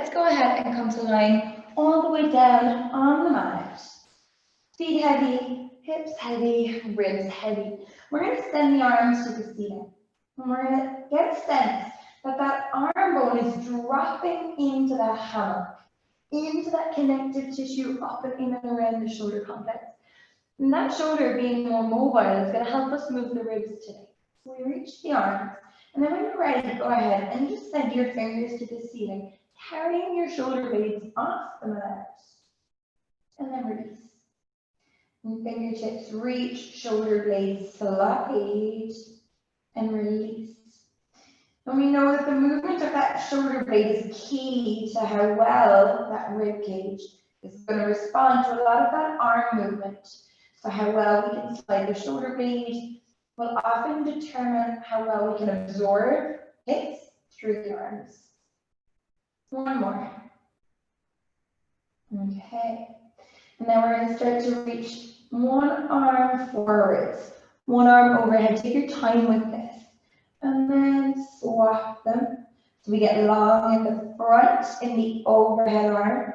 let's go ahead and come to lying all the way down on the mat. Feet heavy, hips heavy, ribs heavy. We're going to send the arms to the ceiling. And we're going to get a sense that that arm bone is dropping into that hammock, into that connective tissue up and in and around the shoulder complex. And that shoulder being more mobile is going to help us move the ribs today. So we reach the arms, and then when you're ready, go ahead and just send your fingers to the ceiling, carrying your shoulder blades off the mat. And then release. And fingertips reach, shoulder blades slide, and release. And we know that the movement of that shoulder blade is key to how well that rib cage is going to respond to a lot of that arm movement. So how well we can slide the shoulder blade will often determine how well we can absorb hits through the arms. One more. Okay. And then we're going to start to reach one arm forwards, one arm overhead. Take your time with this. And then swap them. So we get long in the front in the overhead arm,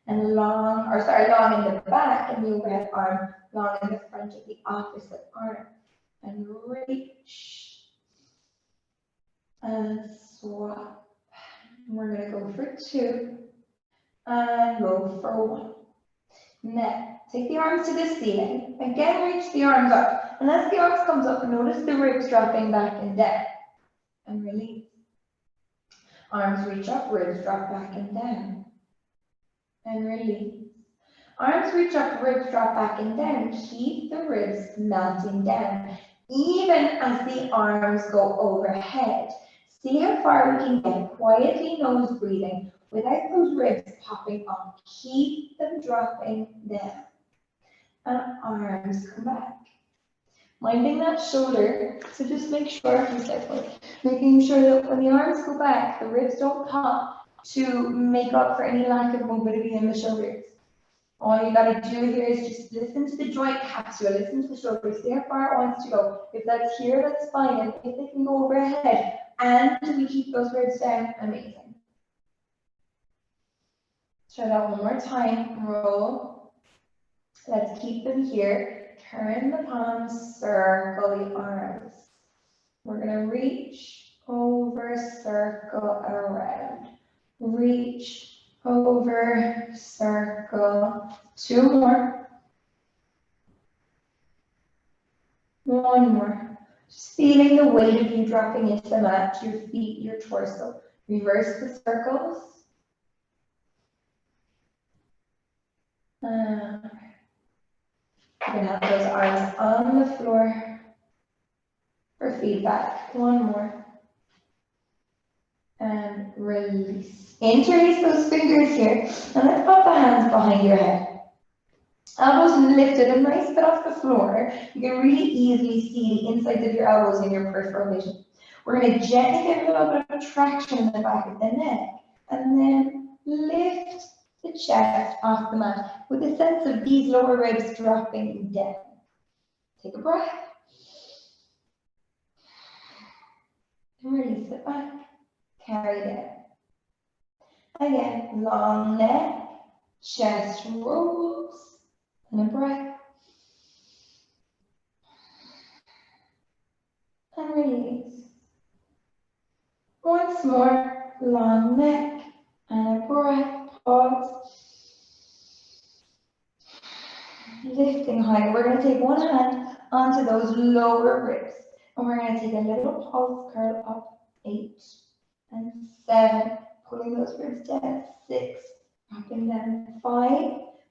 and long in the back in the overhead arm, long in the front of the opposite arm. And reach. And swap. And we're going to go for 2. And go for 1. Now, take the arms to the ceiling. Again, reach the arms up. And as the arms comes up, notice the ribs dropping back and down. And release. Arms reach up, ribs drop back and down. And release. Arms reach up, ribs drop back and down. Keep the ribs melting down. Even as the arms go overhead. See how far we can get quietly nose breathing without those ribs popping up. Keep them dropping down. And arms come back. Minding that shoulder, so just make sure, making sure that when the arms go back, the ribs don't pop to make up for any lack of mobility in the shoulders. All you gotta do here is just listen to the joint capsule, listen to the shoulders, see how far it wants to go. If that's here, that's fine. And if they can go overhead, and we keep those ribs down, amazing. Try that one more time. Roll. Let's keep them here. Turn the palms, circle the arms. We're going to reach, over, circle, around. Reach, over, circle. 2 more. 1 more. Just feeling the weight of you dropping into the mat, your feet, your torso. Reverse the circles. You can have those arms on the floor for feedback. 1 more. And release. Interlace those fingers here. And let's pop the hands behind your head. Elbows lifted a nice bit off the floor. You can really easily see the insides of your elbows in your peripheral vision. We're going to gently get a little bit of traction in the back of the neck. And then lift the chest off the mat with a sense of these lower ribs dropping down. Take a breath. And release it back. Carry down. Again, long neck, chest rolls, and a breath. And release. Once more, long neck, and a breath. Pause. Lifting higher. We're going to take one hand onto those lower ribs. And we're going to take a little pulse curl up. 8 and 7. Pulling those ribs down. 6. Dropping down. 5.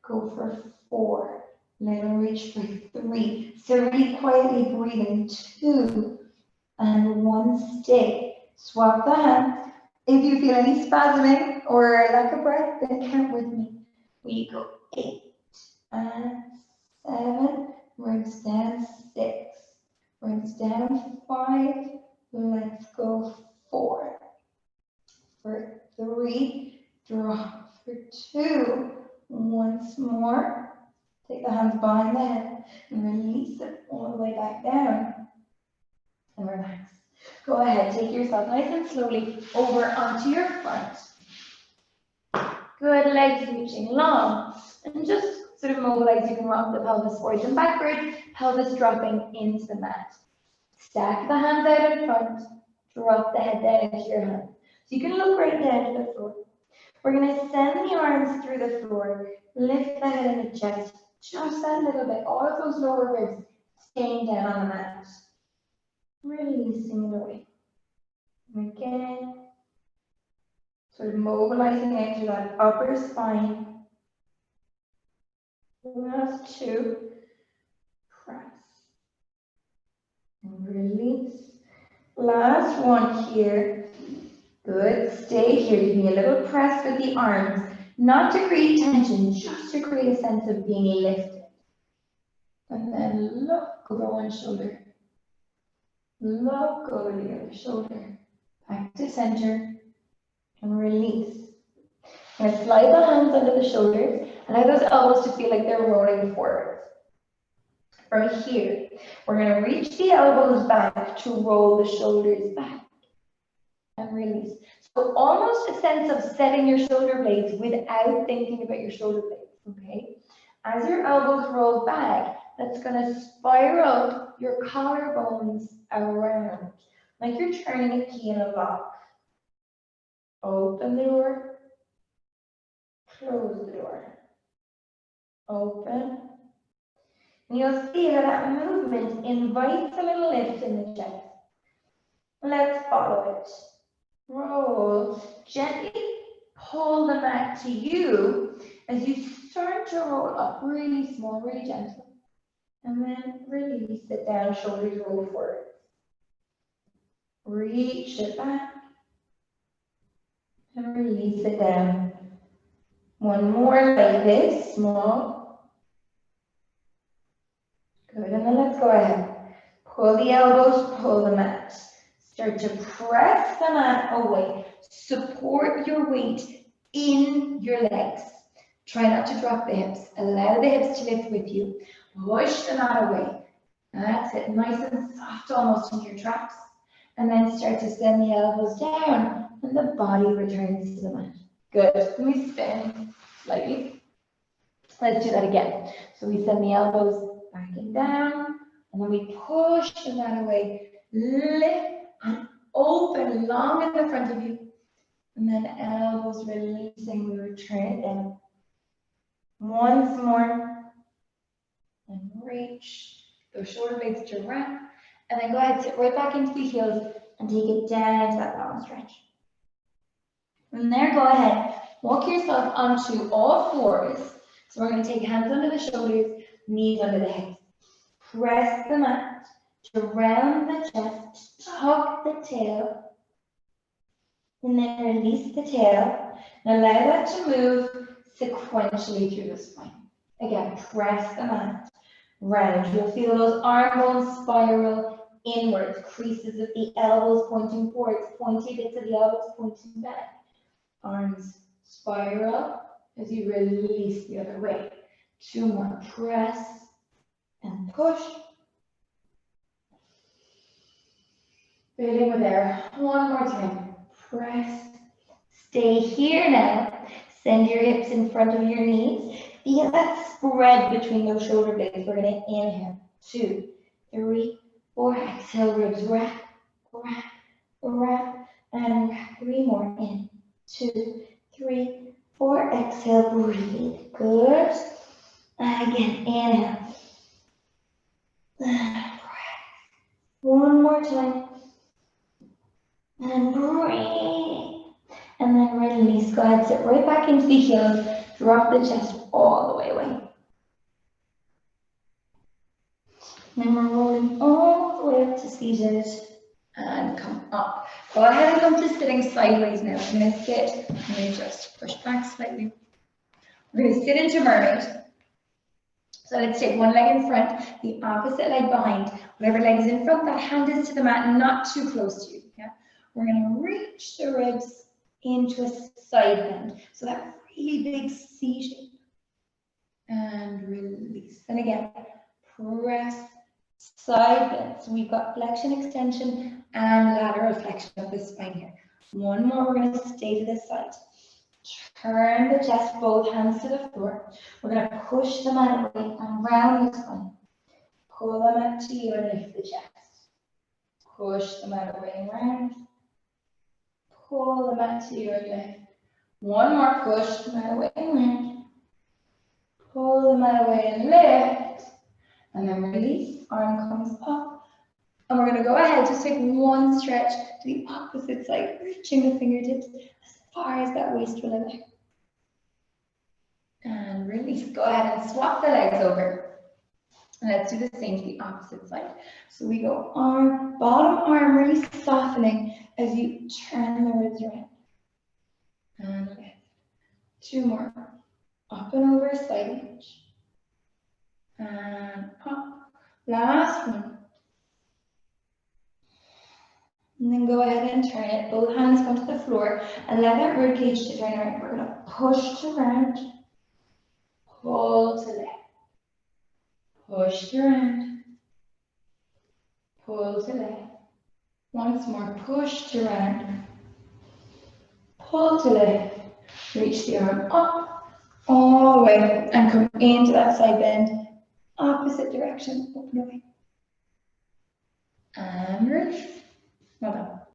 Go for 4. Little reach for 3. So really quietly breathing. 2 and 1. Stay. Swap the hands. If you feel any spasming or lack of breath, then count with me. We go 8 and 7, ribs down 6, ribs down 5, let's go 4, for 3, drop for 2, once more, take the hands behind the head and release it all the way back down and relax. Go ahead, take yourself nice and slowly over onto your front. Good, legs reaching long. And just sort of mobilize, you can rock the pelvis forwards and backwards, pelvis dropping into the mat. Stack the hands out in front, drop the head down into your hands. So you can look right down to the floor. We're going to send the arms through the floor, lift the head and the chest, just that little bit, all of those lower ribs staying down on the mat. Releasing it away. And again, sort of mobilizing out through that upper spine. Last two. Press. And release. Last one here. Good. Stay here. Give me a little press with the arms. Not to create tension, just to create a sense of being lifted. And then look over one shoulder. Look over the other shoulder. Back to center. And release. I'm going to slide the hands under the shoulders. Allow those elbows to feel like they're rolling forward. From here, we're going to reach the elbows back to roll the shoulders back. And release. So almost a sense of setting your shoulder blades without thinking about your shoulder blades, okay? As your elbows roll back, that's going to spiral your collarbones around, like you're turning a key in a lock. Open the door, close the door, open. And you'll see how that movement invites a little lift in the chest. Let's follow it. Roll. Gently pull the mat to you as you start to roll up really small, really gentle. And then release it down, shoulders roll forward. Reach it back. And release it down. One more like this, small. Good, and then let's go ahead. Pull the elbows, pull the mat. Start to press the mat away. Support your weight in your legs. Try not to drop the hips. Allow the hips to lift with you. Push the mat away. That's it. Nice and soft almost into your traps. And then start to send the elbows down and the body returns to the mat. Good. Let me spin slightly. Let's do that again. So we send the elbows back and down, and then we push the mat away. Lift and open long in the front of you. And then elbows releasing, we return it down. Once more. And reach those shoulder blades to wrap. And then go ahead, sit right back into the heels and take it down into that long stretch. From there, go ahead, walk yourself onto all fours. So we're going to take hands under the shoulders, knees under the hips. Press the mat to round the chest, tuck the tail, and then release the tail. And allow that to move sequentially through the spine. Again, press the mat, round. You'll feel those arm bones spiral inwards, creases of the elbows pointing forwards, pointy bits of the elbows pointing back. Arms spiral as you release the other way. Two more, press and push. Filling with air. One more time. Press. Stay here now. Send your hips in front of your knees. Feel that spread between those shoulder blades. We're going to inhale. 2, 3, 4. Exhale, ribs. Wrap, wrap, wrap, and wrap. 3 more. In. 2, 3, 4. Exhale, breathe. Good. And again, inhale. And breath. One more time. And breathe. And then release. Go ahead, sit right back into the heels. Drop the chest all the way away. Then we're rolling all the way up to seated and come up. Go ahead and come to sitting sideways now. I'm going to sit. Let me just push back slightly. We're going to sit into mermaid. So let's take one leg in front, the opposite leg behind. Whatever leg is in front, that hand is to the mat, not too close to you. Yeah? We're going to reach the ribs into a side bend. So that really big C shape. And release. And again, press side bend. So we've got flexion, extension, and lateral flexion of the spine here. One more, we're going to stay to this side. Turn the chest, both hands to the floor. We're going to push the mat away and round the spine. Pull the mat to you and lift the chest. Push the mat away and round. Pull the mat to you and lift. One more, push the mat away and round. Pull the mat away and lift. And then release, arm comes up. And we're going to go ahead, just take one stretch to the opposite side, reaching the fingertips as far as that waist will allow. And release, go ahead and swap the legs over. And let's do the same to the opposite side. So we go arm, bottom arm really softening as you turn the ribs around. And lift. Two more. Up and over, side lunge. And up. Last one. And then go ahead and turn it. Both hands come to the floor and let that rib cage to turn around. We're going to push to round. Pull to left. Push to round. Pull to left. Once more, push to round. Pull to left. Reach the arm up, all the way, and come into that side bend. Opposite direction, open away. And release. Well done.